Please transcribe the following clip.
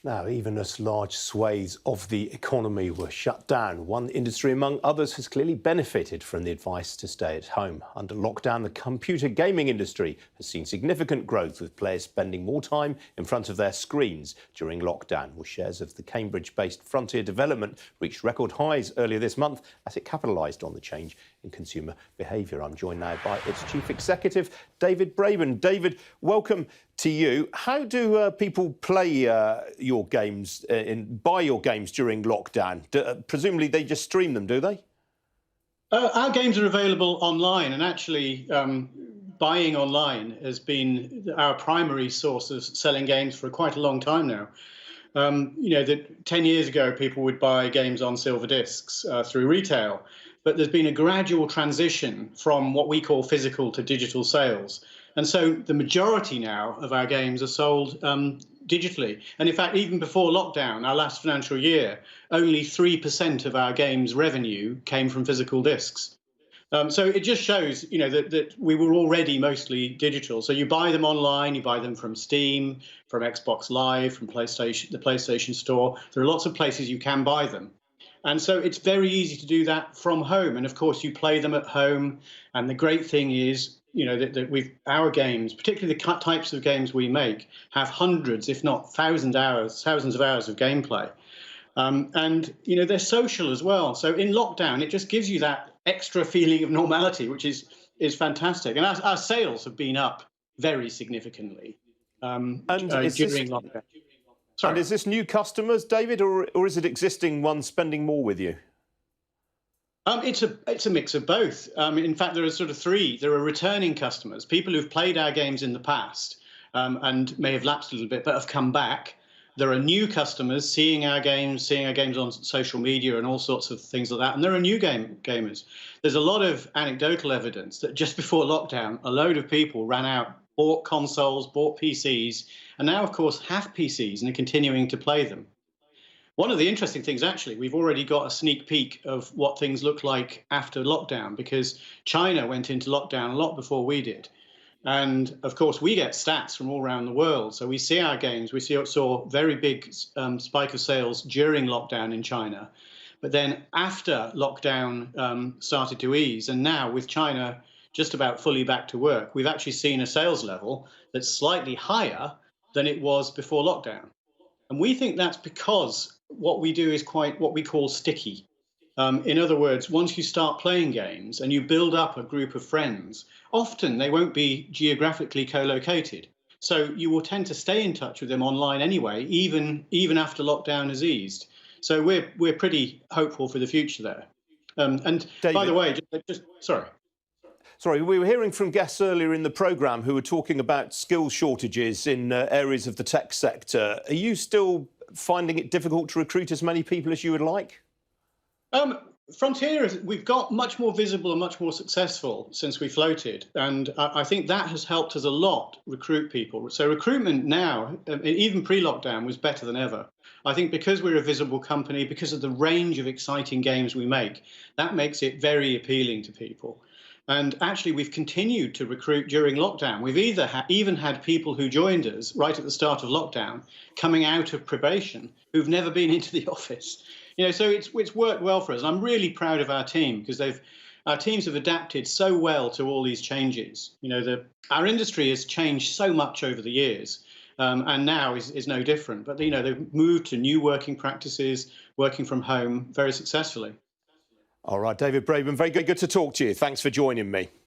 Now, even as large swathes of the economy were shut down, one industry among others has clearly benefited from the advice to stay at home. Under lockdown, the computer gaming industry has seen significant growth, with players spending more time in front of their screens during lockdown. Well, shares of the Cambridge-based Frontier Development reached record highs earlier this month as it capitalised on the change in consumer behaviour. I'm joined now by its chief executive, David Braben. David, welcome to you. How do people play your games, buy your games during lockdown? Presumably they just stream them, do they? Our games are available online, and actually buying online has been our primary source of selling games for quite a long time now. 10 years ago, people would buy games on silver discs through retail, but there's been a gradual transition from what we call physical to digital sales. And so the majority now of our games are sold digitally. And in fact, even before lockdown, our last financial year, only 3% of our games revenue came from physical discs. So it just shows, that we were already mostly digital. So you buy them online, you buy them from Steam, from Xbox Live, from PlayStation, the PlayStation Store. There are lots of places you can buy them. And so it's very easy to do that from home. And of course, you play them at home. And the great thing is, that our games, particularly the types of games we make, have hundreds, if not thousands of hours of gameplay. And they're social as well. So in lockdown, it just gives you that extra feeling of normality, which is fantastic. And our sales have been up very significantly during lockdown. Sorry. And is this new customers, David, or is it existing ones spending more with you? It's a mix of both. In fact, there are sort of three. There are returning customers, people who've played our games in the past and may have lapsed a little bit, but have come back. There are new customers seeing our games on social media and all sorts of things like that. And there are new gamers. There's a lot of anecdotal evidence that just before lockdown, a load of people ran out, bought consoles, bought PCs, and now, of course, have PCs and are continuing to play them. One of the interesting things, actually, we've already got a sneak peek of what things look like after lockdown, because China went into lockdown a lot before we did. And of course, we get stats from all around the world. So we see our games, saw a very big spike of sales during lockdown in China. But then after lockdown started to ease, and now with China just about fully back to work, we've actually seen a sales level that's slightly higher than it was before lockdown. And we think that's because what we do is quite what we call sticky. In other words, once you start playing games and you build up a group of friends, often they won't be geographically co-located. So you will tend to stay in touch with them online anyway, even after lockdown has eased. So we're pretty hopeful for the future there. And David, by the way, Sorry, we were hearing from guests earlier in the programme who were talking about skill shortages in areas of the tech sector. Are you still finding it difficult to recruit as many people as you would like? Frontier, we've got much more visible and much more successful since we floated. And I think that has helped us a lot recruit people. So recruitment now, even pre-lockdown, was better than ever. I think because we're a visible company, because of the range of exciting games we make, that makes it very appealing to people. And actually, we've continued to recruit during lockdown. We've even had people who joined us right at the start of lockdown coming out of probation who've never been into the office. So it's worked well for us. I'm really proud of our team because our teams have adapted so well to all these changes. Our industry has changed so much over the years, and now is no different. But they've moved to new working practices, working from home very successfully. All right, David Braben, very good to talk to you. Thanks for joining me.